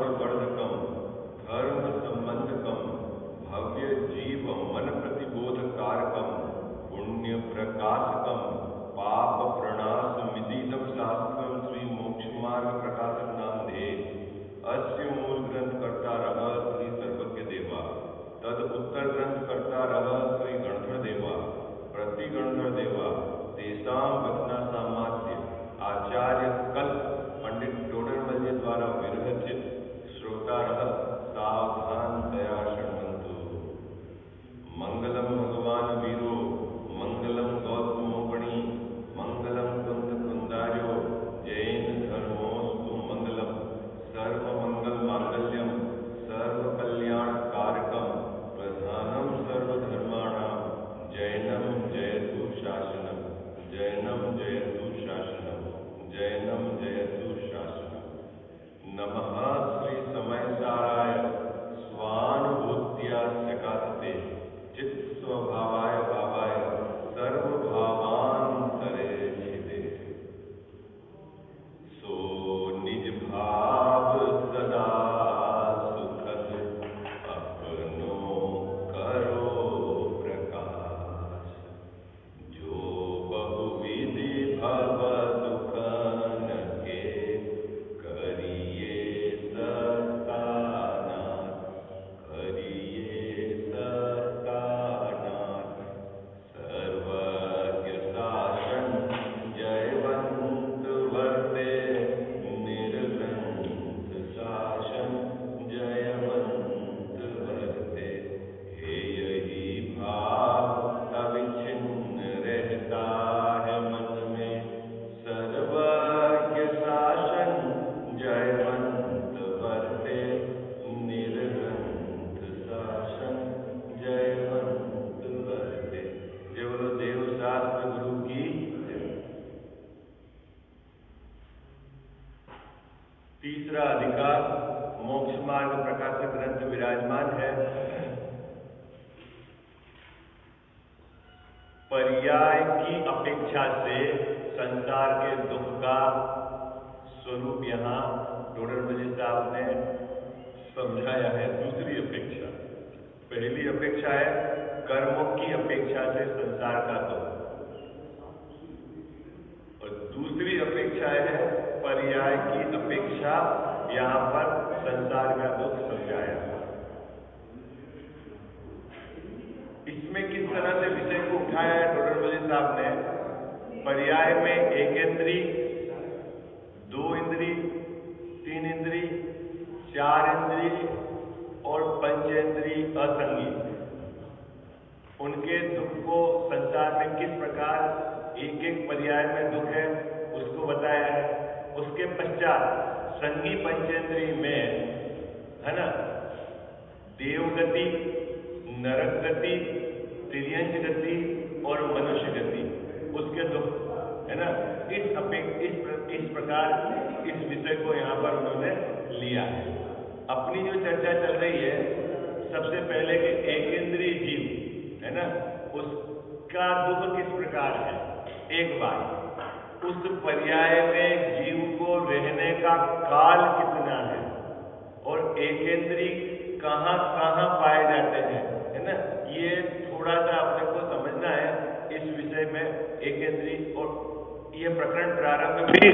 धर्मवर्धकम धर्म संबंधकम भव्य जीव मन प्रतिबोध कारकम पुण्य प्रकाशकम पाप प्रणाश मिदिदम शास्त्रम श्री मोक्ष मार्ग प्रकाशक नाम धे अस्य मूल ग्रंथ कर्ता रह श्री सर्वज्ञ देवा तद उत्तर ग्रंथ कर्ता रह श्री गणधर देवा प्रति गणधर देवा तेषाम वचना सामात्य आचार्य कल्प पंडित टोडरमल जी द्वारा विरचित श्रोता रह सावधान दया शृण्वन्तु। मंगलम भगवान वीरो मंगलम गौतमोपणी मंगलम कुंद कुंदार्यो जैन धर्मोस्तु मंगलम सर्व मंगल मांगल्यम सर्व कल्याण कारकम प्रधानम सर्व धर्माणाम जैनम जयतु शासनम जैनम जयतु शासनम जैनम जयतु शासनम। नमः श्री समय साराय स्वानुभूत्या सकाशते चित्त स्वभावाय भावाय सर्वभावान्तरे छिदे सो निज भाव सदा सुखद अपनो करो प्रकाश जो बहुविधि भव दुख न के करिए सत्तानाथ करिए सत्तानाथ सर्वज्ञ शासन जयवंत वर्ते निर्ग्रंथ शासन जयवंत वर्ते हे यही भाव अविच्छिन्न रहता है मन में सर्वज्ञ शासन जयवंत वर्ते निर्ग्रंथ शासन जयवंत वर्ते। जय बोलो देव शास्त्र गुरु की जय। तीसरा अधिकार मोक्ष मार्ग प्रकाशक ग्रंथ विराजमान है। पर्याय की अपेक्षा से संसार के दुख का स्वरूप यहाँ टोडरमल जी साहब ने समझाया है। दूसरी अपेक्षा, पहली अपेक्षा है कर्मों की अपेक्षा से संसार का दुख और दूसरी अपेक्षा है पर्याय की अपेक्षा यहाँ पर संसार का दुख समझाया। इसमें किस तरह से विषय को उठाया है टोडरमल जी साहब ने। पर्याय में एक इंद्री, दो इंद्री, तीन इंद्री, चार इंद्री और पंचेंद्री असंगी, उनके दुख को संसार में किस प्रकार एक एक पर्याय में दुख है उसको बताया है। उसके पश्चात संगी पंचेंद्री में है ना देवगति, नरक गति, तिर्यंच गति और मनुष्य गति, उसके दुख है ना। इस प्रकार इस विषय को यहाँ पर उन्होंने लिया है। अपनी जो चर्चा चल रही है सबसे पहले कि एक इंद्रिय जीव है ना उसका दुख किस प्रकार है। एक बार उस पर्याय में जीव को रहने का काल कितना है और एकेंद्री कहाँ कहाँ पाए जाते हैं है ना, ये थोड़ा सा अपने को समझना है इस विषय में। एकेंद्री और ये प्रकरण प्रारंभ भी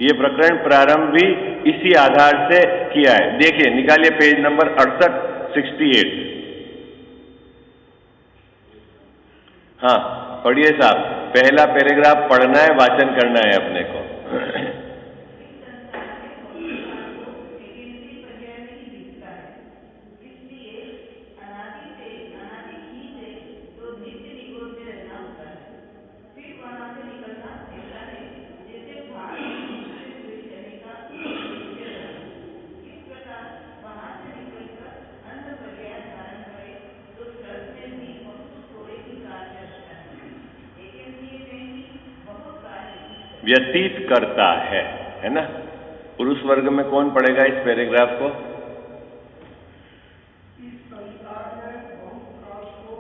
ये प्रकरण प्रारंभ भी इसी आधार से किया है। देखिए, निकालिए पेज नंबर 68, 68। हाँ पढ़िए साहब, पहला पैराग्राफ पढ़ना है, वाचन करना है अपने को। व्यतीत करता है ना। पुरुष वर्ग में कौन पढ़ेगा इस पैराग्राफ को? इस संसार में बहुत काल को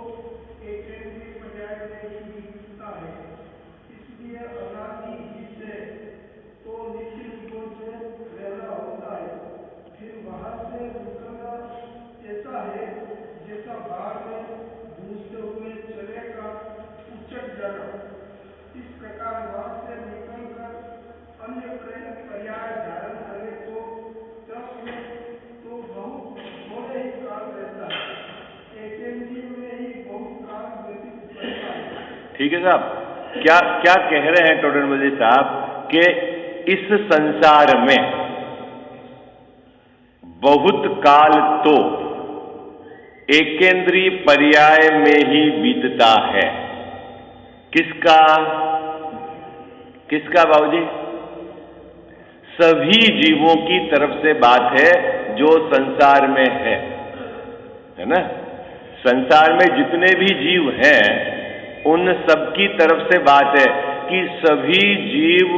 ठीक है साहब, क्या क्या कह रहे हैं टोडरमल जी साहब कि इस संसार में बहुत काल तो एकेंद्रीय पर्याय में ही बीतता है। किसका किसका बाबूजी? सभी जीवों की तरफ से बात है जो संसार में है ना। संसार में जितने भी जीव हैं उन सबकी तरफ से बात है कि सभी जीव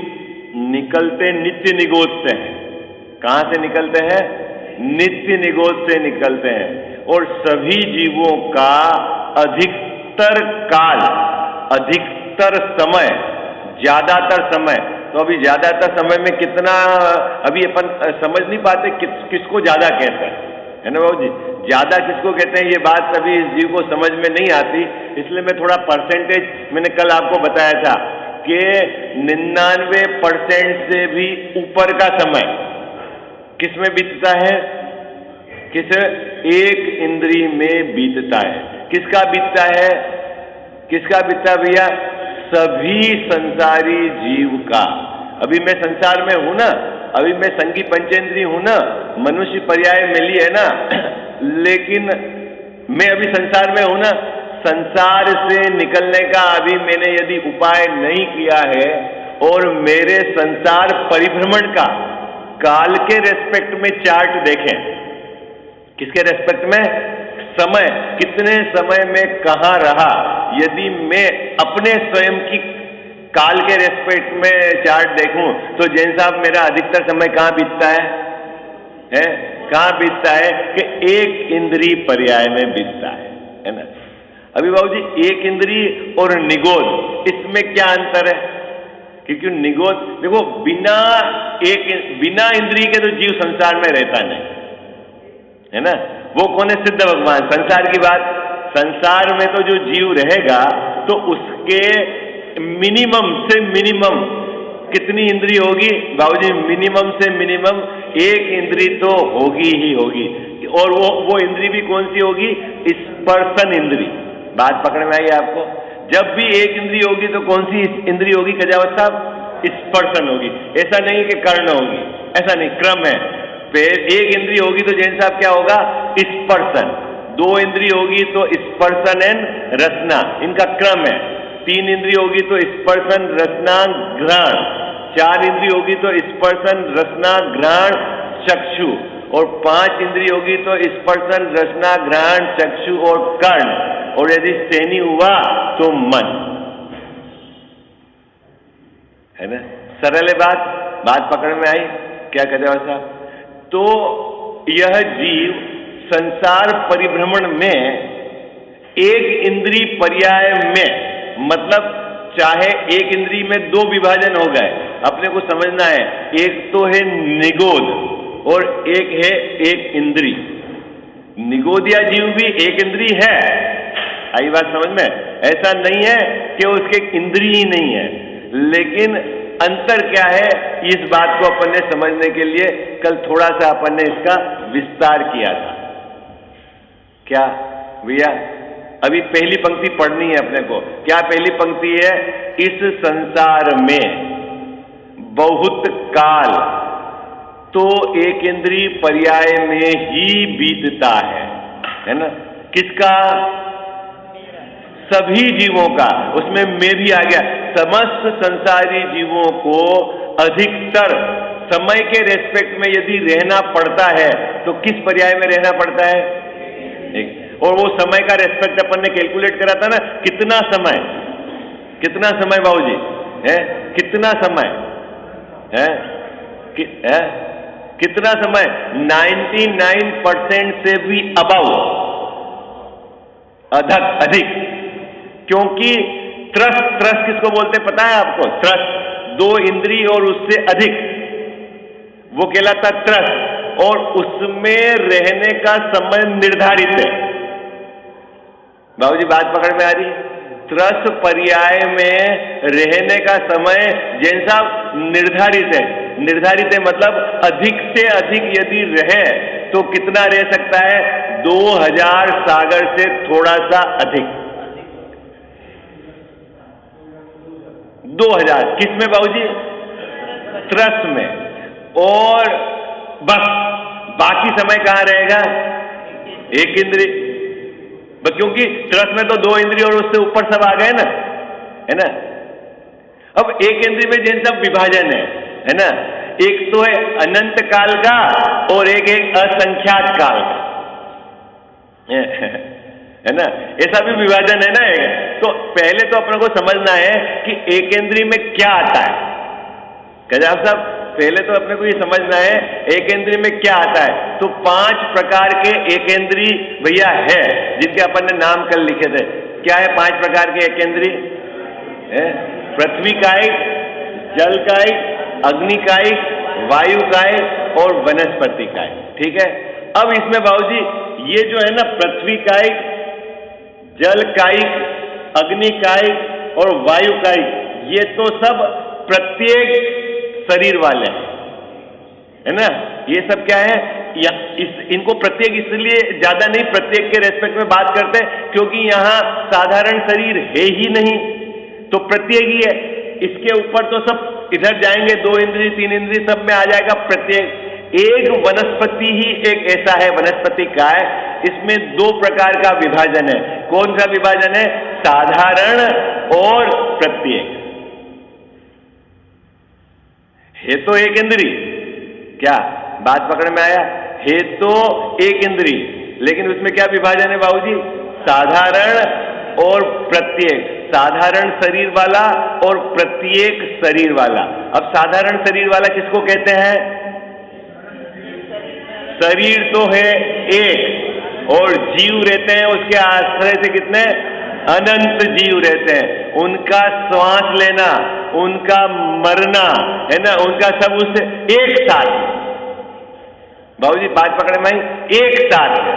निकलते नित्य निगोद से हैं। कहां से निकलते हैं? नित्य निगोद से निकलते हैं। और सभी जीवों का अधिकतर काल, अधिकतर समय, ज्यादातर समय, तो अभी ज्यादातर समय में कितना, अभी अपन समझ नहीं पाते किसको ज्यादा कहते है ना बाबू जी? ज्यादा किसको कहते हैं ये बात अभी इस जीव को समझ में नहीं आती, इसलिए मैं थोड़ा परसेंटेज, मैंने कल आपको बताया था कि 99% से भी ऊपर का समय किसमें बीतता है? किस एक इंद्री में बीतता है। किसका बीतता है? किसका बीतता है भैया? सभी संसारी जीव का। अभी मैं संसार में हूं ना, अभी मैं संगी पंचेंद्रिय हूं ना, मनुष्य पर्याय मिली है ना, लेकिन मैं अभी संसार में हूं ना। संसार से निकलने का अभी मैंने यदि उपाय नहीं किया है और मेरे संसार परिभ्रमण का काल के रेस्पेक्ट में चार्ट देखें, किसके रेस्पेक्ट में? समय, कितने समय में कहां रहा, यदि मैं अपने स्वयं की काल के रेस्पेक्ट में चार्ट देखूं तो जैन साहब मेरा अधिकतर समय कहां बीतता है? कहां बीतता है? कि एक इंद्रिय पर्याय में बीतता है ना। अभी बाबूजी एक इंद्रिय और निगोद, इसमें क्या अंतर है? क्योंकि निगोद देखो, बिना इंद्रिय के तो जीव संसार में रहता नहीं है ना। वो कौन है? सिद्ध भगवान। संसार की बात, संसार में तो जो जीव रहेगा तो उसके मिनिमम से मिनिमम कितनी इंद्री होगी बाबूजी? मिनिमम से मिनिमम एक इंद्री तो होगी ही होगी। और वो इंद्री भी कौन सी होगी? स्पर्शन इंद्री। बात पकड़ में आई आपको? जब भी एक इंद्री होगी तो कौन सी इंद्री होगी कजावत साहब? स्पर्शन होगी। ऐसा नहीं कि कर्ण होगी, ऐसा नहीं, क्रम है। फिर एक इंद्री होगी तो जैन साहब क्या होगा? स्पर्शन। दो इंद्री होगी तो स्पर्शन एंड रसना, इनका क्रम है। तीन इंद्री होगी तो स्पर्शन, रसना, घ्राण। चार इंद्री होगी तो स्पर्शन, रसना, घ्राण, चक्षु। और पांच इंद्री होगी तो स्पर्शन, रसना, घ्राण, चक्षु और कर्ण। और यदि सेनी हुआ तो मन, है ना। सरल है बात पकड़ में आई? क्या कहते हो साहब? तो यह जीव संसार परिभ्रमण में एक इंद्री पर्याय में, मतलब चाहे एक इंद्री में दो विभाजन हो गए, अपने को समझना है। एक तो है निगोद और एक है एक इंद्री। निगोदिया जीव भी एक इंद्री है, आई बात समझ में? ऐसा नहीं है कि उसके इंद्री ही नहीं है, लेकिन अंतर क्या है इस बात को अपन ने समझने के लिए कल थोड़ा सा अपन ने इसका विस्तार किया था। क्या भैया? अभी पहली पंक्ति पढ़नी है अपने को। क्या पहली पंक्ति है? इस संसार में बहुत काल तो एक इंद्रिय पर्याय में ही बीतता है ना। किसका? सभी जीवों का। उसमें मैं भी आ गया। समस्त संसारी जीवों को अधिकतर समय के रेस्पेक्ट में यदि रहना पड़ता है तो किस पर्याय में रहना पड़ता है? एक। और वो समय का रेस्पेक्ट अपन ने कैलकुलेट करा था ना, कितना समय बाबूजी है? कितना समय है? कितना समय? 99% से भी अबव, अधिक। क्योंकि त्रस्त किसको बोलते पता है आपको? त्रस्त, दो इंद्री और उससे अधिक, वो कहलाता त्रस्त। और उसमें रहने का समय निर्धारित है। बाबूजी बात पकड़ में आ रही? त्रस्त पर्याय में रहने का समय जैन साहब निर्धारित है। निर्धारित है मतलब अधिक से अधिक यदि रहे तो कितना रह सकता है? 2000 सागर से थोड़ा सा अधिक। 2000 किस में बाबूजी? त्रस में। और बस बाकी समय कहां रहेगा? एक इंद्री। क्योंकि त्रस में तो 2 इंद्री और उससे ऊपर सब आ गए ना, है ना। अब एक इंद्री में जिन सब विभाजन है ना, एक तो है अनंत काल का और एक असंख्यात काल का, है ना। ऐसा भी विभाजन है ना। तो पहले तो अपने को समझना है कि एकेंद्री में क्या आता है। गजाब साहब, पहले तो अपने को ये समझना है एकेंद्री में क्या आता है। तो 5 प्रकार के एकेंद्री भैया है, जिसके अपन ने नाम कल लिखे थे। क्या है 5 प्रकार के एकेंद्री? पृथ्वी कायिक, जल कायिक, अग्नि कायिक, वायु कायिक और वनस्पति कायिक। ठीक है। अब इसमें बाबूजी ये जो है ना, पृथ्वी कायिक, जल कायिक, अग्नि कायिक और वायु कायिक, ये तो सब प्रत्येक शरीर वाले हैं, है ना। ये सब क्या है? इनको प्रत्येक इसलिए ज्यादा नहीं, प्रत्येक के रेस्पेक्ट में बात करते हैं क्योंकि यहां साधारण शरीर है ही नहीं, तो प्रत्येक ही है। इसके ऊपर तो सब इधर जाएंगे, 2 इंद्री 3 इंद्री सब में आ जाएगा प्रत्येक। एक वनस्पति ही एक ऐसा है, वनस्पति काय, इसमें 2 प्रकार का विभाजन है। कौन सा विभाजन है? साधारण और प्रत्येक। है तो एक इंद्री, क्या बात पकड़ में आया? है तो एक इंद्री, लेकिन उसमें क्या विभाजन है बाबूजी? साधारण और प्रत्येक। साधारण शरीर वाला और प्रत्येक शरीर वाला। अब साधारण शरीर वाला किसको कहते हैं? शरीर तो है एक और जीव रहते हैं उसके आश्रय से कितने? अनंत जीव रहते हैं। उनका श्वास लेना, उनका मरना, है ना, उनका सब उससे एक साथ। बाबूजी बात पकड़े में आई? एक साथ है।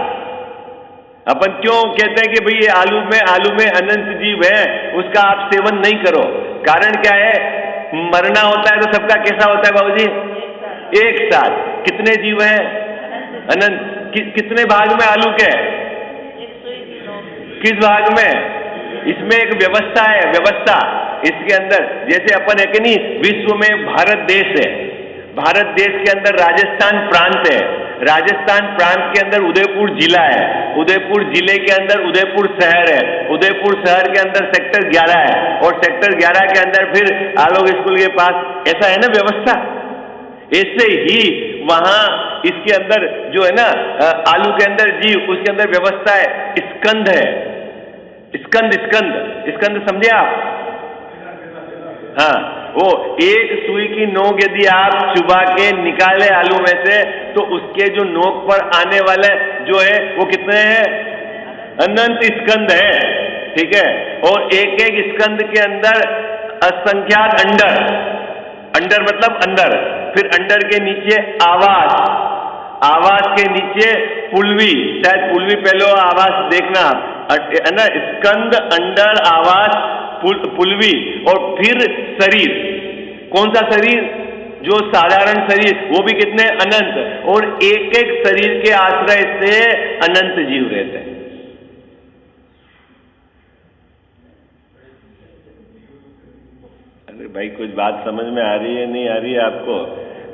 अपन क्यों कहते हैं कि भाई ये आलू में अनंत जीव है, उसका आप सेवन नहीं करो? कारण क्या है? मरना होता है तो सबका कैसा होता है बाबूजी? एक साथ। कितने जीव हैं? अनंत। कितने भाग में आलू के? किस भाग में? इसमें एक व्यवस्था है, व्यवस्था इसके अंदर। जैसे अपन है कि नहीं, विश्व में भारत देश है, भारत देश के अंदर राजस्थान प्रांत है, राजस्थान प्रांत के अंदर उदयपुर जिला है, उदयपुर जिले के अंदर उदयपुर शहर है, उदयपुर शहर के अंदर सेक्टर 11 है और सेक्टर 11 के अंदर फिर आलोक स्कूल के पास। ऐसा है ना व्यवस्था। ऐसे ही वहां इसके अंदर जो है ना, आलू के अंदर जीव, उसके अंदर व्यवस्था है, स्कंद है, स्कंद समझे आप? हाँ, वो एक सुई की नोक यदि आप चुबा के निकाले आलू में से, तो उसके जो नोक पर आने वाले जो है वो कितने हैं? अनंत स्कंद है। ठीक है। और एक एक स्कंद के अंदर असंख्यात अंडर, अंडर मतलब अंदर, फिर अंडर के नीचे आवास, आवास के नीचे पुलवी, शायद पुलवी पहले आवास देखना, है ना। स्कंद, अंडर, आवास, पुलवी और फिर शरीर। कौन सा शरीर? जो साधारण शरीर, वो भी कितने? अनंत। और एक एक शरीर के आश्रय से अनंत जीव रहते हैं। अरे भाई, कुछ बात समझ में आ रही है नहीं आ रही है आपको?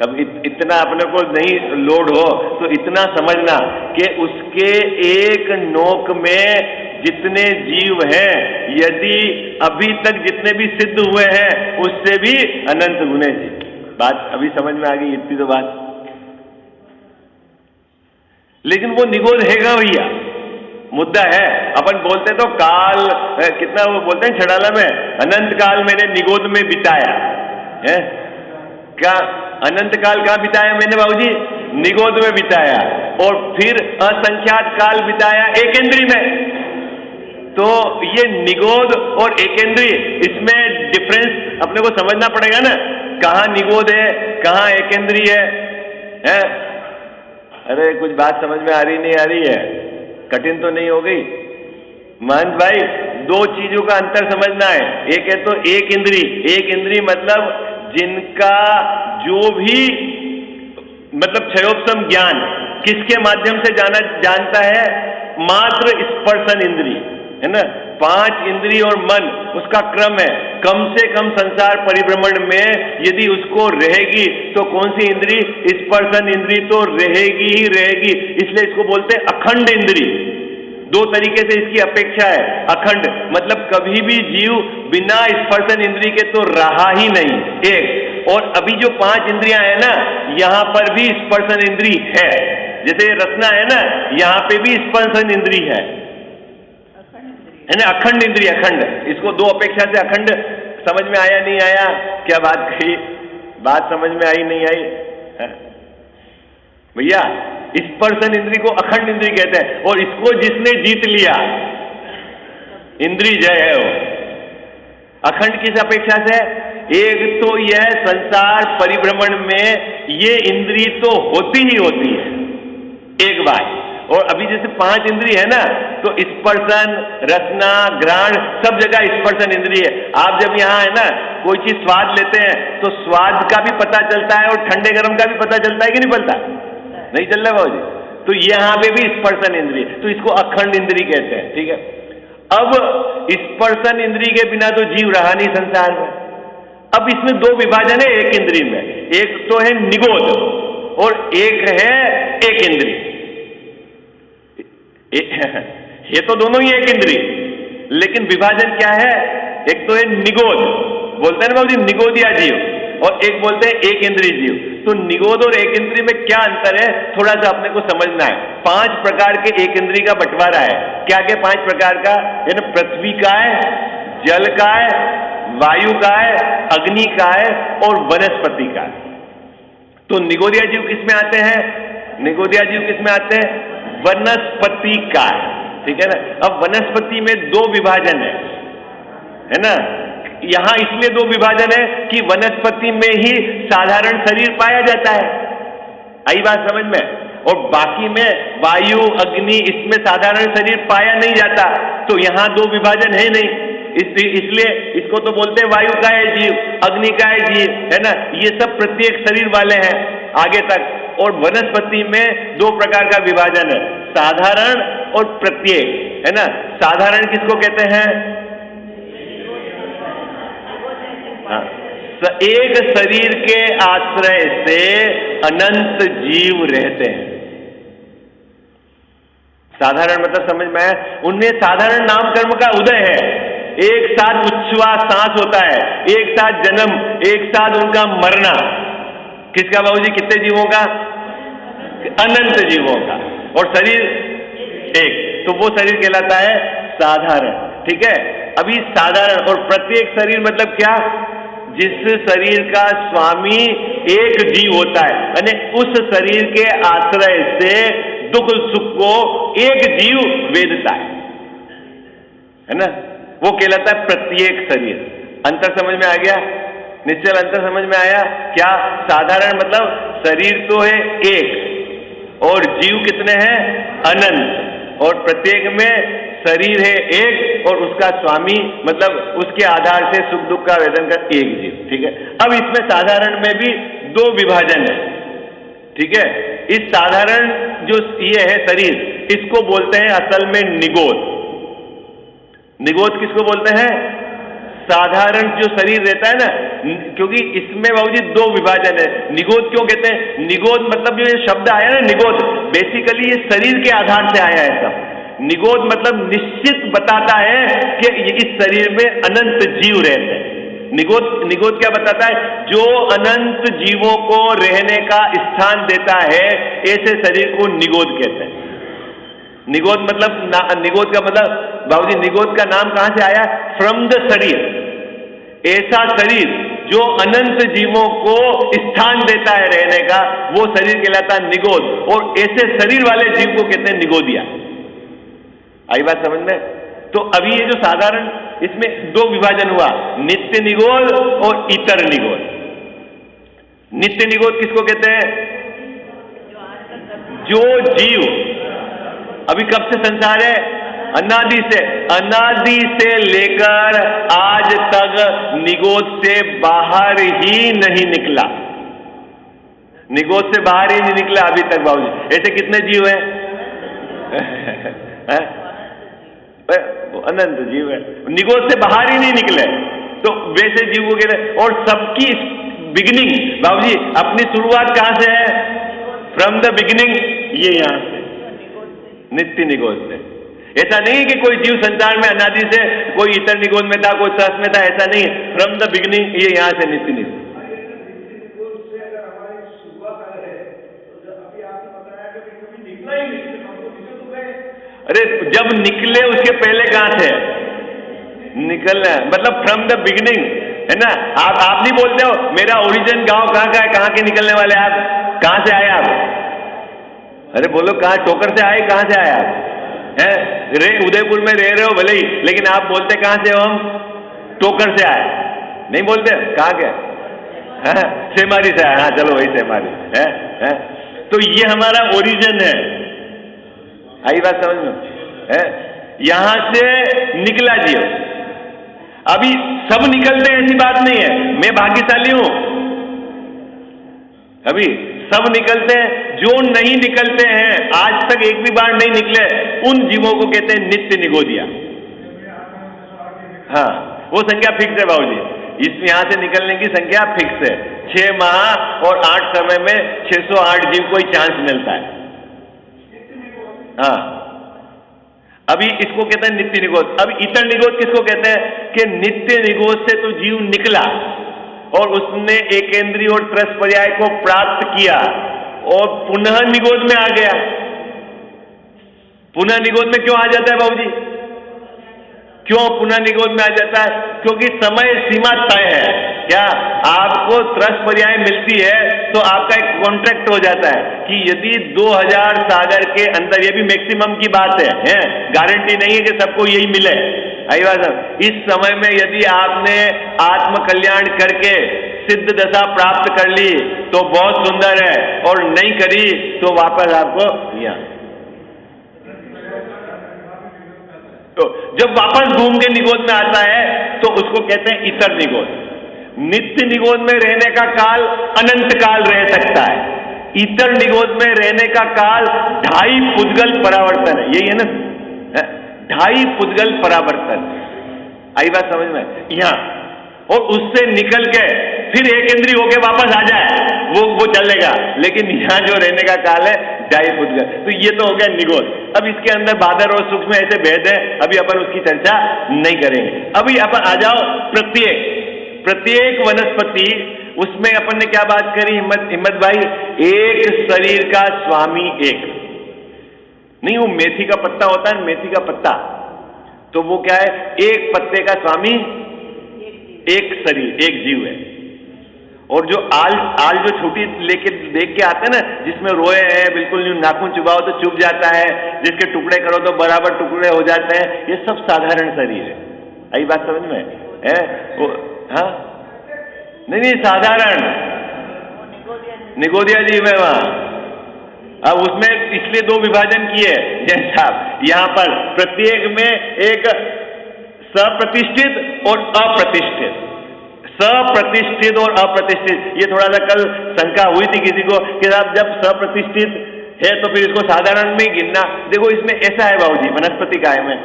अब इतना अपने को नहीं लोड हो तो इतना समझना कि उसके एक नोक में जितने जीव हैं, यदि अभी तक जितने भी सिद्ध हुए हैं उससे भी अनंत गुने जी। बात अभी समझ में आ गई? इतनी तो बात। लेकिन वो निगोद हैगा भैया, मुद्दा है। अपन बोलते तो काल कितना, वो बोलते हैं छड़ाला में, अनंत काल मैंने निगोद में बिताया है। क्या अनंत काल कहां बिताया मैंने बाबूजी? निगोद में बिताया। और फिर असंख्यात काल बिताया एकेंद्री में। तो ये निगोद और एकेंद्री, इसमें डिफरेंस अपने को समझना पड़ेगा ना, कहां निगोद है कहां एकेंद्री है? अरे कुछ बात समझ में आ रही नहीं आ रही है? कठिन तो नहीं हो गई? महंत भाई, 2 चीजों का अंतर समझना है। एक है तो एक इंद्री, एक इंद्री मतलब जिनका जो भी मतलब क्षयोपशम ज्ञान किसके माध्यम से जानता है? मात्र स्पर्शन इंद्री, है ना। 5 इंद्री और मन, उसका क्रम है। कम से कम संसार परिभ्रमण में यदि उसको रहेगी तो कौन सी इंद्री? स्पर्शन इंद्री तो रहेगी ही रहेगी। इसलिए इसको बोलते हैं अखंड इंद्री। दो तरीके से इसकी अपेक्षा है। अखंड मतलब कभी भी जीव बिना स्पर्शन इंद्री के तो रहा ही नहीं, एक। और अभी जो 5 इंद्रियां है ना, यहां पर भी स्पर्शन इंद्री है। जैसे रसना है ना, यहां पे भी स्पर्शन इंद्री है ना, अखंड इंद्रिय, अखंड। इसको दो अपेक्षा से अखंड। समझ में आया नहीं आया? क्या बात कही? बात समझ में आई नहीं आई? भैया स्पर्शन इंद्री को अखंड इंद्री कहते हैं, और इसको जिसने जीत लिया इंद्री जय है वो। अखंड किस अपेक्षा से? एक तो यह संसार परिभ्रमण में ये इंद्री तो होती ही होती है एक बार। और अभी जैसे 5 इंद्री है ना, तो स्पर्शन, रसना, घ्राण सब जगह स्पर्शन इंद्री है। आप जब यहाँ है ना कोई चीज स्वाद लेते हैं तो स्वाद का भी पता चलता है और ठंडे गर्म का भी पता चलता है कि नहीं पता? नहीं चल रहा बाबूजी? तो यहाँ पे भी स्पर्शन इंद्री है, तो इसको अखंड इंद्री कहते हैं। ठीक है, अब स्पर्शन इंद्री के बिना तो जीव रहा नहीं संसार में। अब इसमें 2 विभाजन है एक इंद्री में, एक तो है निगोद और एक है एक इंद्री। ये तो दोनों ही एक इंद्री, लेकिन विभाजन क्या है? एक तो है निगोद, बोलते हैं ना बाबूजी निगोदिया जीव, और एक बोलते हैं एक इंद्री जीव। तो निगोद और एक इंद्री में क्या अंतर है, थोड़ा सा अपने को समझना है। 5 प्रकार के एक इंद्री का बंटवारा है। क्या क्या 5 प्रकार का? यानी पृथ्वी का है, जल का है, वायु का है, अग्नि का है और वनस्पति का है। तो निगोदिया जीव किसमें आते हैं? निगोदिया जीव किसमें आते हैं? वनस्पति का है। ठीक है ना। अब वनस्पति में 2 विभाजन है ना। यहां इसलिए 2 विभाजन है कि वनस्पति में ही साधारण शरीर पाया जाता है। आई बात समझ में? और बाकी में वायु, अग्नि, इसमें साधारण शरीर पाया नहीं जाता, तो यहां 2 विभाजन है नहीं। इसलिए इसको तो बोलते हैं वायु का है जीव, अग्नि का है जीव, है ना। ये सब प्रत्येक शरीर वाले हैं आगे तक। और वनस्पति में 2 प्रकार का विभाजन है, साधारण और प्रत्येक, है ना। साधारण किसको कहते हैं? एक शरीर के आश्रय से अनंत जीव रहते हैं। साधारण मतलब समझ में आया? उनमें साधारण नाम कर्म का उदय है, एक साथ उच्छ्वास सांस होता है, एक साथ जन्म, एक साथ उनका मरना। किसका बाबूजी? कितने जीवों का? अनंत जीवों का। और शरीर एक, तो वो शरीर कहलाता है साधारण। ठीक है। अभी साधारण और प्रत्येक शरीर मतलब क्या? जिस शरीर का स्वामी एक जीव होता है, यानी उस शरीर के आश्रय से दुख सुख को एक जीव वेदता है ना। वो कहलाता है प्रत्येक शरीर। अंतर समझ में आ गया? निश्चल अंतर समझ में आया? क्या साधारण मतलब शरीर तो है एक और जीव कितने हैं? अनंत। और प्रत्येक में शरीर है एक और उसका स्वामी मतलब उसके आधार से सुख दुख का वेदन का एक जीव। ठीक है। अब इसमें साधारण में भी 2 विभाजन है। ठीक है। इस साधारण जो ये है शरीर, इसको बोलते हैं असल में निगोद। निगोद किसको बोलते हैं? साधारण जो शरीर रहता है ना, क्योंकि इसमें बाबूजी 2 विभाजन है। निगोद क्यों कहते हैं? निगोद मतलब जो ये शब्द आया ना निगोद, बेसिकली ये शरीर के आधार से आया है सब। निगोद मतलब निश्चित बताता है कि इस शरीर में अनंत जीव रहते हैं। निगोद क्या बताता है? जो अनंत जीवों को रहने का स्थान देता है, ऐसे शरीर को निगोद कहते हैं। निगोद मतलब निगोद का मतलब बाबूजी निगोद का नाम कहां से आया? फ्रॉम द शरीर। ऐसा शरीर जो अनंत जीवों को स्थान देता है रहने का, वो शरीर कहलाता है निगोद। और ऐसे शरीर वाले जीव को कहते हैं निगोदिया। आई बात समझ में? तो अभी ये जो साधारण, इसमें 2 विभाजन हुआ, नित्य निगोद और इतर निगोद। नित्य निगोद किसको कहते हैं? जो जीव अभी कब से संसार है? अनादि से। अनादि से लेकर आज तक निगोद से बाहर ही नहीं निकला। निगोद से बाहर ही नहीं निकला अभी तक बाबूजी। ऐसे कितने जीव हैं? अनंत जीव है। निगोद से बाहर ही नहीं निकले। तो वैसे जीव को कहते हैं। और सबकी बिगिनिंग बाबूजी अपनी शुरुआत कहां से है? फ्रॉम द बिगिनिंग, ये यहां से नित्य निगोद से। ऐसा नहीं है कि कोई जीव संसार में अनादि से कोई इतर निगोद में था, कोई त्रस में था, ऐसा नहीं है। फ्रॉम द बिगिनिंग ये यहां से नित्य निगोद। अरे जब निकले उसके पहले कहां थे? निकलना मतलब फ्रॉम द बिगिनिंग, है ना। आप नहीं बोलते हो मेरा ओरिजिन गांव कहां का है, कहां के निकलने वाले आप, कहां से आए आप? अरे बोलो कहां, टोकर से आए, कहां से आए आप? रे उदयपुर में रह रहे हो भले ही, लेकिन आप बोलते कहां से हो? हम टोकर से आए, नहीं बोलते। कहां के? सेमारी से आए। हाँ चलो वही सेमारी है। तो ये हमारा ओरिजिन है। आई बात समझ में है? यहां से निकला जीव। अभी सब निकलते हैं ऐसी बात नहीं है, मैं भाग्यशाली हूं। अभी सब निकलते हैं, जो नहीं निकलते हैं आज तक एक भी बार नहीं निकले, उन जीवों को कहते हैं नित्य निगोदिया। हाँ वो संख्या फिक्स है बाबूजी, इस यहां से निकलने की संख्या फिक्स है। 6 माह और 8 समय में 608 जीव को ही चांस मिलता है। हाँ अभी इसको कहते हैं नित्य निगोद। अब इतर निगोद किसको कहते हैं? कि नित्य निगोद से तो जीव निकला और उसने एकेंद्रीय और त्रस पर्याय को प्राप्त किया और पुनः निगोद में आ गया। पुनः निगोद में क्यों आ जाता है बाबूजी? क्यों पुनः निगोद में आ जाता है? क्योंकि समय सीमा तय है। क्या आपको त्रस पर्याय मिलती है तो आपका एक कॉन्ट्रैक्ट हो जाता है कि यदि 2000 सागर के अंदर, ये भी मैक्सिमम की बात है, गारंटी नहीं है कि सबको यही मिले। आई बात है। इस समय में यदि आपने आत्म कल्याण करके सिद्ध दशा प्राप्त कर ली तो बहुत सुंदर है, और नहीं करी तो वापस आपको यहाँ। तो जब वापस घूम के निगोद में आता है तो उसको कहते हैं इतर निगोद। नित्य निगोद में रहने का काल अनंत काल रह सकता है, इतर निगोद में रहने का काल 2.5 पुद्गल परावर्तन है। यही है ना, 2.5 पुद्गल परावर्तन। आई बात समझ में? यहां और उससे निकल के फिर एकेंद्रीय होके वापस आ जाए वो चलेगा, लेकिन यहां जो रहने का काल है 2.5 पुद्गल। तो ये तो हो गया निगोद। अब इसके अंदर बादर और सूक्ष्म ऐसे भेद है, अभी अपन उसकी चर्चा नहीं करेंगे। अभी अपन आ जाओ प्रत्येक वनस्पति, उसमें अपन ने क्या बात करी हिम्मत भाई? एक शरीर का स्वामी एक नहीं। वो मेथी का पत्ता होता है, मेथी का पत्ता, तो वो क्या है? एक पत्ते का स्वामी एक शरीर, एक जीव है। और जो आल जो छोटी लेके देख के आते हैं ना, जिसमें रोए हैं, बिल्कुल नाखून चुबाओ तो चुभ जाता है, जिसके टुकड़े करो तो बराबर टुकड़े हो जाते हैं, ये सब साधारण शरीर है। आई बात समझ में है? वो हाँ नहीं साधारण निगोदिया जीव है वहां। अब उसमें इसलिए 2 विभाजन किए जैन साहब यहां पर, प्रत्येक में एक सप्रतिष्ठित और अप्रतिष्ठित। सप्रतिष्ठित और अप्रतिष्ठित, ये थोड़ा सा कल शंका हुई थी किसी को कि साहब जब सप्रतिष्ठित है तो फिर इसको साधारण में गिनना। देखो इसमें ऐसा है बाबूजी, वनस्पति काय में,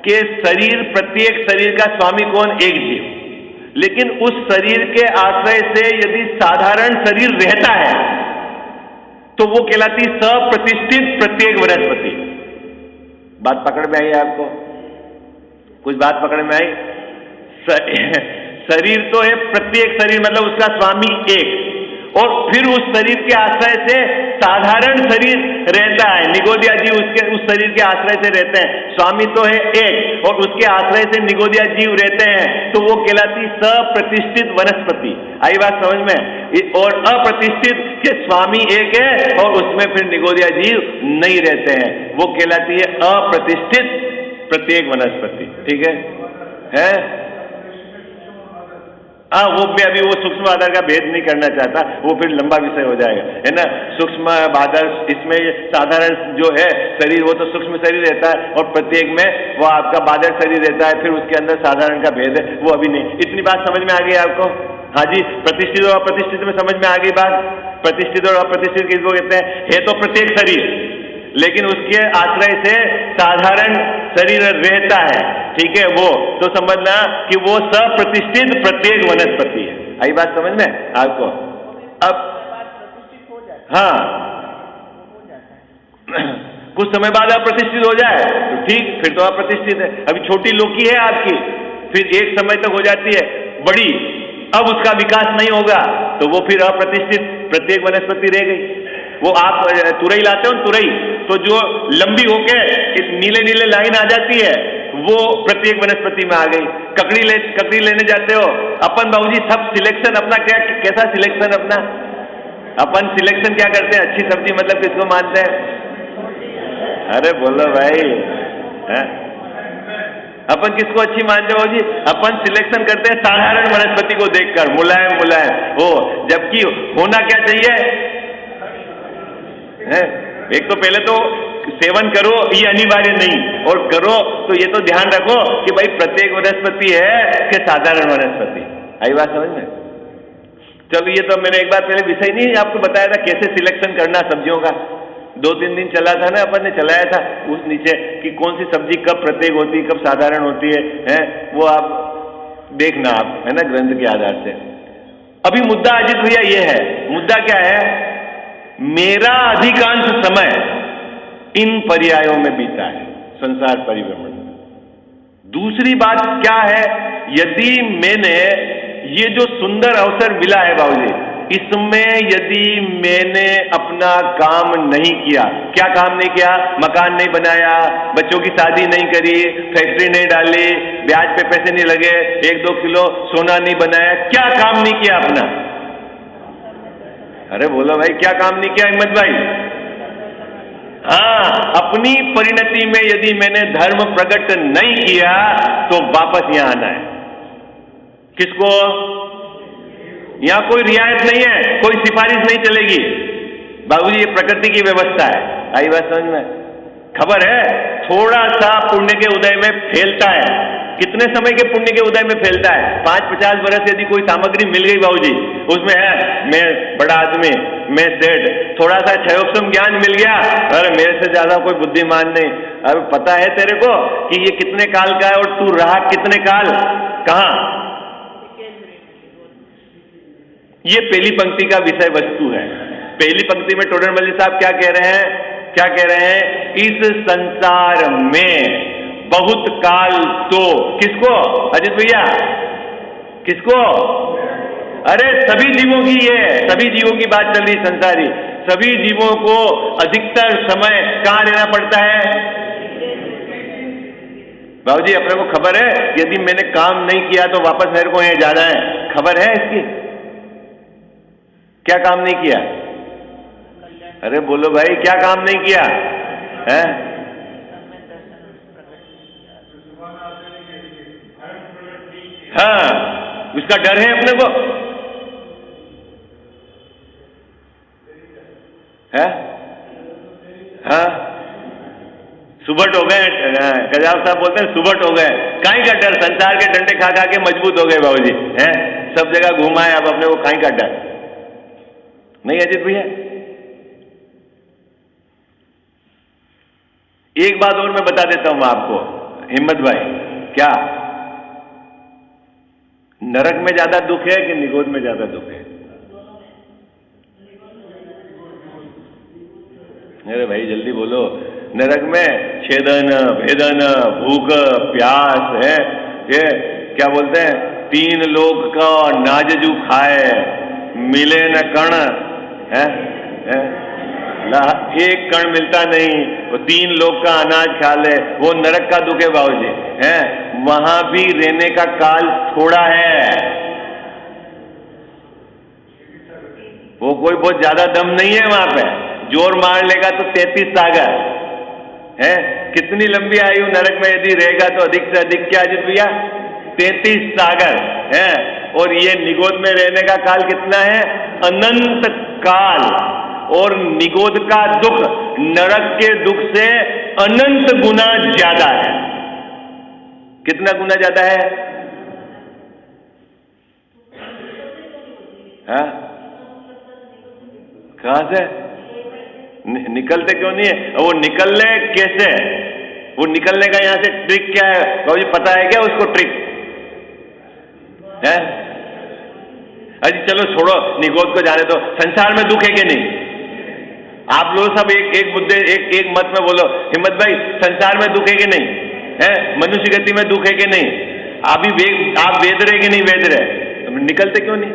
कि शरीर, प्रत्येक शरीर का स्वामी कौन? एक जीव। लेकिन उस शरीर के आश्रय से यदि साधारण शरीर रहता है तो वो कहलाती सप्रतिष्ठित प्रत्येक वनस्पति। बात पकड़ में आई आपको? कुछ बात पकड़ में आई? शरीर तो है प्रत्येक शरीर, मतलब उसका स्वामी एक, और फिर उस शरीर के आश्रय से साधारण शरीर रहता है। निगोदिया जीव उस शरीर के आश्रय से रहते हैं। स्वामी तो है एक और उसके आश्रय से निगोदिया जीव रहते हैं, तो वो कहलाती सप्रतिष्ठित वनस्पति। आई बात समझ में? और अप्रतिष्ठित के स्वामी एक है और उसमें फिर निगोदिया जीव नहीं रहते हैं, वो कहलाती है अप्रतिष्ठित प्रत्येक वनस्पति। ठीक है? हाँ वो मैं अभी वो सूक्ष्म आधार का भेद नहीं करना चाहता, वो फिर लंबा विषय हो जाएगा, है ना। सूक्ष्म आधार, इसमें साधारण जो है शरीर वो तो सूक्ष्म शरीर रहता है, और प्रत्येक में वो आपका बादर शरीर रहता है, फिर उसके अंदर साधारण का भेद है, वो अभी नहीं। इतनी बात समझ में आ गई आपको? हाँ जी। प्रतिष्ठित और अप्रतिष्ठित में समझ में आ गई बात? प्रतिष्ठित और अप्रतिष्ठित किसको कहते हैं? है तो प्रत्येक शरीर, लेकिन उसके आश्रय से साधारण शरीर रहता है, ठीक है, वो तो समझना कि वो सप्रतिष्ठित प्रत्येक वनस्पति है। आई बात समझ में आपको? अब हाँ, कुछ समय बाद अप्रतिष्ठित हो जाए तो ठीक, फिर तो अप्रतिष्ठित है। अभी छोटी लौकी है आपकी, फिर एक समय तक हो जाती है बड़ी, अब उसका विकास नहीं होगा तो वो फिर अप्रतिष्ठित प्रत्येक वनस्पति रह गई। वो आप तुरई लाते हो, तुरई तो जो लंबी होके इस नीले नीले लाइन आ जाती है वो प्रत्येक वनस्पति में आ गई। ककड़ी लेने जाते हो अपन बाबूजी, सब सिलेक्शन अपना क्या, कैसा सिलेक्शन अपना, अपन सिलेक्शन क्या करते हैं, अच्छी सब्जी मतलब किसको मानते हैं? अरे बोलो भाई, है? अपन किसको अच्छी मानते हो जी? अपन सिलेक्शन करते हैं साधारण वनस्पति को देखकर, मुलायम मुलायम हो, जबकि होना क्या चाहिए है? एक तो पहले तो सेवन करो ये अनिवार्य नहीं, और करो तो ये तो ध्यान रखो कि भाई प्रत्येक वनस्पति है कि साधारण वनस्पति। आई बात समझ में? चलो, ये तो मैंने एक बार पहले विषय नहीं आपको बताया था कैसे सिलेक्शन करना सब्जियों का, 2-3 दिन चला था ना, अपन ने चलाया था उस नीचे कि कौन सी सब्जी कब प्रत्येक होती है, कब साधारण होती है, वो आप देखना, आप है ना, ग्रंथ के आधार से। अभी मुद्दा अजित भैया ये है, मुद्दा क्या है, मेरा अधिकांश समय इन पर्यायों में बीता है, संसार परिभ्रमण में। दूसरी बात क्या है, यदि मैंने ये जो सुंदर अवसर मिला है बाबूजी, इसमें यदि मैंने अपना काम नहीं किया, क्या काम नहीं किया, मकान नहीं बनाया, बच्चों की शादी नहीं करी, फैक्ट्री नहीं डाली, ब्याज पे पैसे नहीं लगे, 1-2 किलो सोना नहीं बनाया, क्या काम नहीं किया अपना? अरे बोलो भाई, क्या काम नहीं किया हिम्मत भाई? हाँ, अपनी परिणति में यदि मैंने धर्म प्रकट नहीं किया तो वापस यहां आना है। किसको? यहां कोई रियायत नहीं है, कोई सिफारिश नहीं चलेगी बाबूजी, ये प्रकृति की व्यवस्था है। आई बात समझ में? खबर है, थोड़ा सा पुण्य के उदय में फैलता है, कितने समय के पुण्य के उदय में फैलता है? 5-50 वर्ष यदि कोई सामग्री मिल गई बाबूजी, उसमें है मैं बड़ा आदमी, मैं सेठ, थोड़ा सा क्षयोक्षम ज्ञान मिल गया, अरे मेरे से ज्यादा कोई बुद्धिमान नहीं। अब पता है तेरे को कि ये कितने काल का है और तू रहा कितने काल कहां? ये पहली पंक्ति का विषय वस्तु है। पहली पंक्ति में टोडरमल साहब क्या कह रहे हैं? क्या कह रहे हैं? इस संसार में बहुत काल तो, किसको अजित भैया, किसको? अरे सभी जीवों की, ये सभी जीवों की बात चल रही, संसारी सभी जीवों को अधिकतर समय कहां रहना पड़ता है बाबूजी? अपने को खबर है यदि मैंने काम नहीं किया तो वापस मेरे को यहां जाना है, खबर है इसकी? क्या काम नहीं किया? अरे बोलो भाई, क्या काम नहीं किया है? हाँ, उसका डर है अपने को, है? हाँ, सुबट हो गए, गजाव साहब बोलते हैं सुबट हो गए। काई का डर? संसार के डंडे खा खा के मजबूत हो गए बाबूजी, हैं? सब जगह घुमाए, अब अपने को काई का डर नहीं अजित भैया? एक बात और मैं बता देता हूं आपको हिम्मत भाई, क्या नरक में ज्यादा दुख है कि निगोद में ज्यादा दुख है? अरे भाई जल्दी बोलो। नरक में छेदन, भेदन, भूख, प्यास है, ये क्या बोलते हैं, 3 लोक का नाजजू खाए, मिले न कण है? एक कण मिलता नहीं, वो 3 लोग का अनाज खा ले, वो नरक का दुख है बाबूजी, है? वहां भी रहने का काल थोड़ा है, वो कोई बहुत ज्यादा दम नहीं है वहां पे, जोर मार लेगा तो 33 सागर है। कितनी लंबी आयु नरक में यदि रहेगा तो अधिक से अधिक क्या अजित भैया? 33 सागर है। और ये निगोद में रहने का काल कितना है? अनंत काल। और निगोद का दुख नरक के दुख से अनंत गुना ज्यादा है। कितना गुना ज्यादा है? हाँ? कहां से? निकलते क्यों नहीं है? वो निकलने कैसे? वो निकलने का यहां से ट्रिक क्या है बाबू जी, पता है क्या उसको ट्रिक है? अरे चलो छोड़ो, निगोद को जाने दो। संसार में दुख है कि नहीं? आप लोग सब एक मुद्दे एक मत में बोलो। हिम्मत भाई, संसार में दुख है कि नहीं है? मनुष्य गति में दुख है कि नहीं? अभी आप वेद रहे कि नहीं वेद रहे? तो निकलते क्यों नहीं?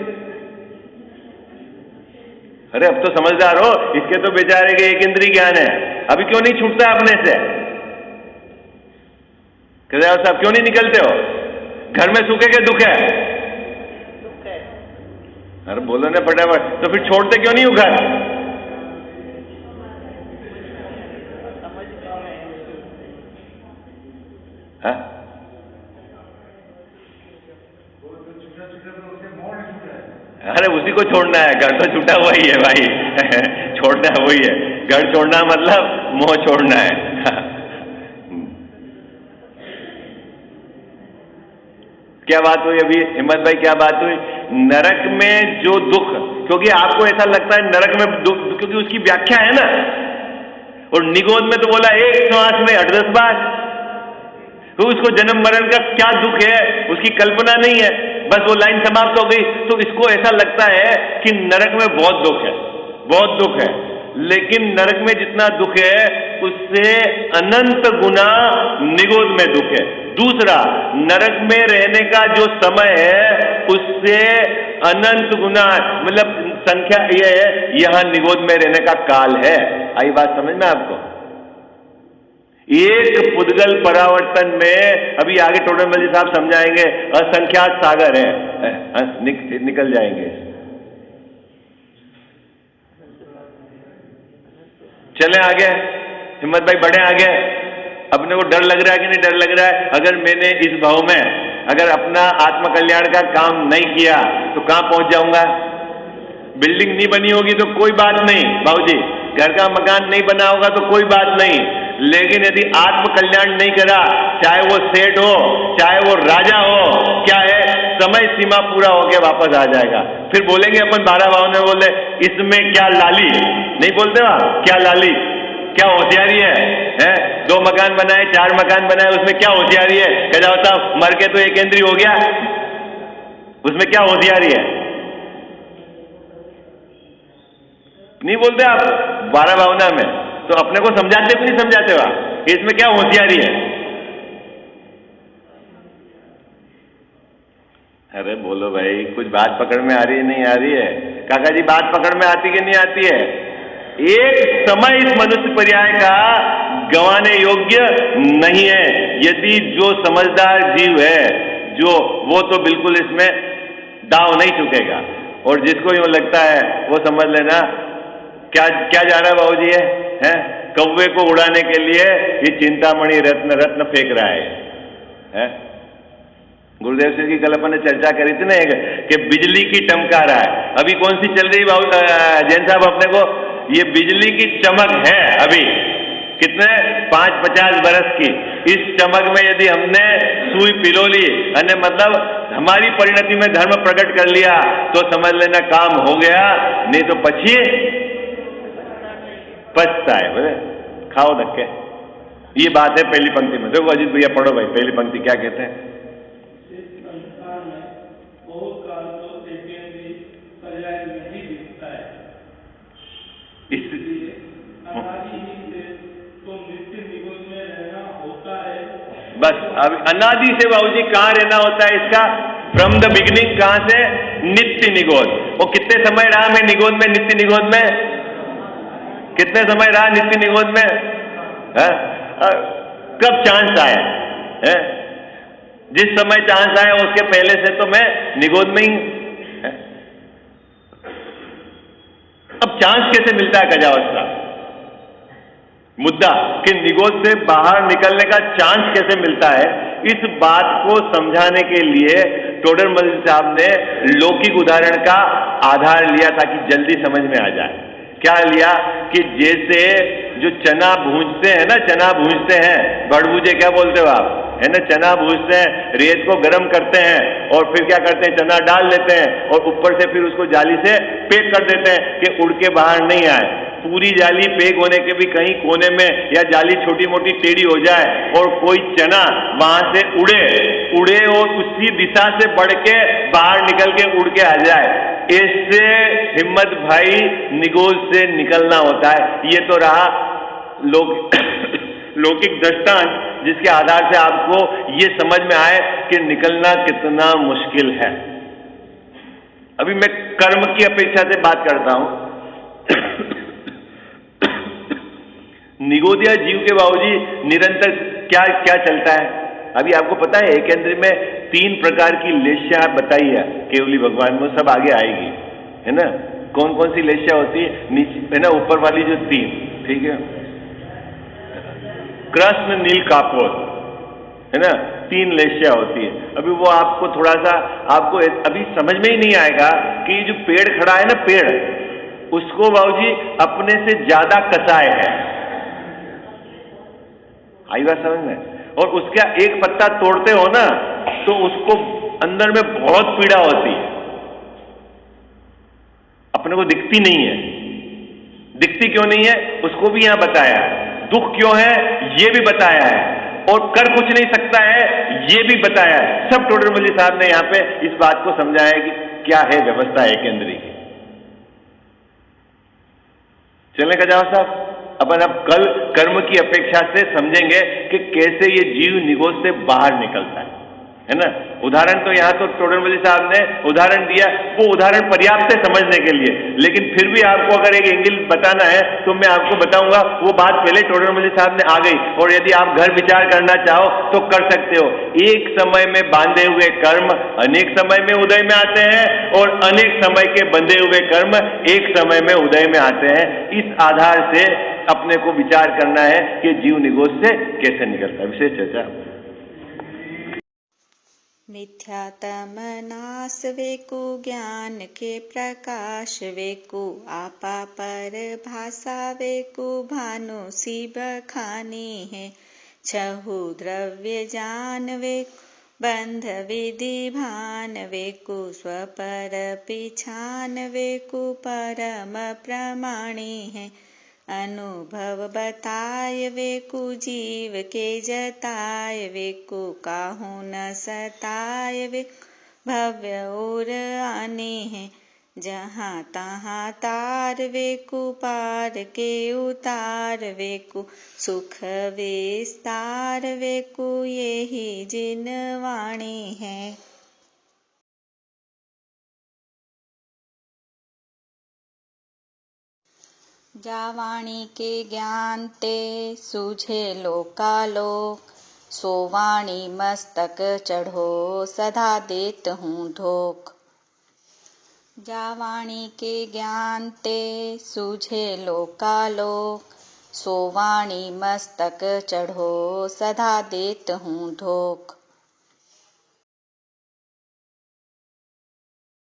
अरे अब तो समझदार हो, इसके तो बेचारे के एक इंद्रिय ज्ञान है, अभी क्यों नहीं छूटता अपने से? साहब क्यों नहीं निकलते हो? घर में सुख है कि दुख है? अरे बोलो ना फटाफट। तो फिर छोड़ते क्यों नहीं हो घर? हाँ? अरे उसी को छोड़ना है, घर तो छूटा हुआ ही है भाई। छोड़ना वही है, घर छोड़ना मतलब मोह छोड़ना है। क्या बात हुई अभी हिम्मत भाई, क्या बात हुई? नरक में जो दुख, क्योंकि आपको ऐसा लगता है नरक में दुख क्योंकि उसकी व्याख्या है ना, और निगोद में तो बोला एक श्वास में 8-10 बार, तो उसको जन्म मरण का क्या दुख है उसकी कल्पना नहीं है, बस वो लाइन समाप्त हो गई। तो इसको ऐसा लगता है कि नरक में बहुत दुख है, बहुत दुख है, लेकिन नरक में जितना दुख है उससे अनंत गुना निगोद में दुख है। दूसरा, नरक में रहने का जो समय है उससे अनंत गुना, मतलब संख्या ये है, यहां निगोद में रहने का काल है। आई बात समझ में आपको? एक पुद्गल परावर्तन में, अभी आगे टोडरमल जी साहब समझाएंगे, असंख्यात सागर है, निकल जाएंगे। चलें आगे, हिम्मत भाई बढ़े आगे। अपने को डर लग रहा है कि नहीं डर लग रहा है? अगर मैंने इस भाव में अगर अपना आत्मकल्याण का काम नहीं किया तो कहां पहुंच जाऊंगा? बिल्डिंग नहीं बनी होगी तो कोई बात नहीं बाबूजी, घर का मकान नहीं बना होगा तो कोई बात नहीं, लेकिन यदि आत्मकल्याण नहीं करा, चाहे वो सेठ हो चाहे वो राजा हो, क्या है, समय सीमा पूरा होके वापस आ जाएगा। फिर बोलेंगे अपन 12 भाव में बोले इसमें क्या लाली, नहीं बोलते वहां क्या लाली, क्या होशियारी है? 2 मकान बनाए 4 मकान बनाए, उसमें क्या होशियारी है? कह जाओ साहब मर के तो एक इंद्रिय हो गया, उसमें क्या होशियारी है? नहीं बोलते आप 12 भावना में, तो अपने को समझाते भी नहीं समझाते हो आप कि इसमें क्या होशियारी है? अरे बोलो भाई, कुछ बात पकड़ में आ रही है नहीं आ रही है? काका जी बात पकड़ में आती कि नहीं आती है? एक समय इस मनुष्य पर्याय का गंवाने योग्य नहीं है। यदि जो समझदार जीव है जो, वो तो बिल्कुल इसमें दाव नहीं चुकेगा, और जिसको यूं लगता है वो समझ लेना क्या क्या जा रहा है बाबूजी है? कौवे को उड़ाने के लिए ये चिंतामणि रत्न फेंक रहा है? गुरुदेव सिंह की कल अपन ने चर्चा करी थी ना कि बिजली की टमकार है, अभी कौन सी चल रही बाबू जैन साहब अपने को? ये बिजली की चमक है अभी, कितने 5-50 बरस की। इस चमक में यदि हमने सुई पिलो ली, मतलब हमारी परिणति में धर्म प्रकट कर लिया, तो समझ लेना काम हो गया, नहीं तो पछता है बोले खाओ धक्के। ये बात है पहली पंक्ति में। देखो अजीत भैया पढ़ो भाई पहली पंक्ति क्या कहते हैं? बस अब अनादि से बाबूजी कहां रहना होता है इसका? फ्रॉम द बिगिनिंग, कहां से? नित्य निगोद। वो कितने समय रहा मैं निगोद में? नित्य निगोद में कितने समय रहा नित्य निगोद में? कब चांस आया है? जिस समय चांस आया उसके पहले से तो मैं निगोद में ही। अब चांस कैसे मिलता है गजावस्था? मुद्दा कि निगोद से बाहर निकलने का चांस कैसे मिलता है, इस बात को समझाने के लिए टोडरमल साहब ने लौकिक उदाहरण का आधार लिया ताकि जल्दी समझ में आ जाए। क्या लिया कि जैसे जो चना भूंजते हैं ना, चना भूंजते हैं, बड़बूजे क्या बोलते हो आप, है ना? चना भूंजते हैं, रेत को गर्म करते हैं और फिर क्या करते हैं, चना डाल लेते हैं और ऊपर से फिर उसको जाली से पैक कर देते हैं कि उड़ के बाहर नहीं आए। पूरी जाली पैक होने के भी कहीं कोने में या जाली छोटी मोटी टेढ़ी हो जाए और कोई चना वहां से उड़े और उसी दिशा से बढ़ के बाहर निकल के उड़ के आ जाए, इससे हिम्मत भाई निगोज से निकलना होता है। ये तो रहा लौकिक दृष्टांत जिसके आधार से आपको ये समझ में आए कि निकलना कितना मुश्किल है। अभी मैं कर्म की अपेक्षा से बात करता हूं। निगोदिया जीव के बाबूजी निरंतर क्या क्या चलता है। अभी आपको पता है एकेंद्री में 3 प्रकार की लेश्या बताई है केवली भगवान में, सब आगे आएगी, है ना। कौन कौन सी लेश्या होती है, नीचे है ना, ऊपर वाली जो 3, ठीक है, कृष्ण नील कापोर, है ना, 3 लेश्या होती है। अभी वो आपको थोड़ा सा आपको अभी समझ में ही नहीं आएगा कि ये जो पेड़ खड़ा है ना, पेड़, उसको बाबूजी अपने से ज्यादा कसाय है। आई बात समझ में? और उसका एक पत्ता तोड़ते हो ना तो उसको अंदर में बहुत पीड़ा होती है, अपने को दिखती नहीं है। दिखती क्यों नहीं है उसको भी यहां बताया है, दुख क्यों है ये भी बताया है, और कर कुछ नहीं सकता है ये भी बताया है। सब टोडरमल साहब ने यहां पे इस बात को समझाया कि क्या है व्यवस्था एकेंद्री की। चलने का जाओ साहब, अपन अब कल कर्म की अपेक्षा से समझेंगे कि कैसे ये जीव निगोज से बाहर निकलता है ना। उदाहरण तो यहां तो टोडरमल साहब ने उदाहरण दिया, वो उदाहरण पर्याप्त है समझने के लिए, लेकिन फिर भी आपको अगर एक एंगल बताना है तो मैं आपको बताऊंगा। वो बात पहले टोडरमल साहब ने आ गई, और यदि आप घर विचार करना चाहो तो कर सकते हो। एक समय में बांधे हुए कर्म अनेक समय में उदय में आते हैं, और अनेक समय के बंधे हुए कर्म एक समय में उदय में आते हैं। इस आधार से अपने को विचार करना है कि जीव निगोज से कैसे निकलता है। विशेष चर्चा। मिथ्यातम नाश वेकु ज्ञान के प्रकाश वेकु आपा पर भाषा वेकु भानु सी बखानी है। छहु द्रव्य जान वेकु बंध विधि भान वेकु स्वपर पिछान वेकु परम प्रमाणी है। अनुभव बताय वेकु जीव के जताय वेकु काहू न सताय वेकु भव्य और आने हैं। जहाँ तहाँ तार वेकु पार के उतार वेकु सुख विस्तार वेकु यही जिन वाणी है। जावाणी के ज्ञान ते सूझे लोकालोक, सो वाणी मस्तक चढ़ो सदा देत हूँ धोख। जावाणी के ज्ञान ते सूझे लोकालोक, सो वाणी मस्तक चढ़ो सदा देत हूँ धोख।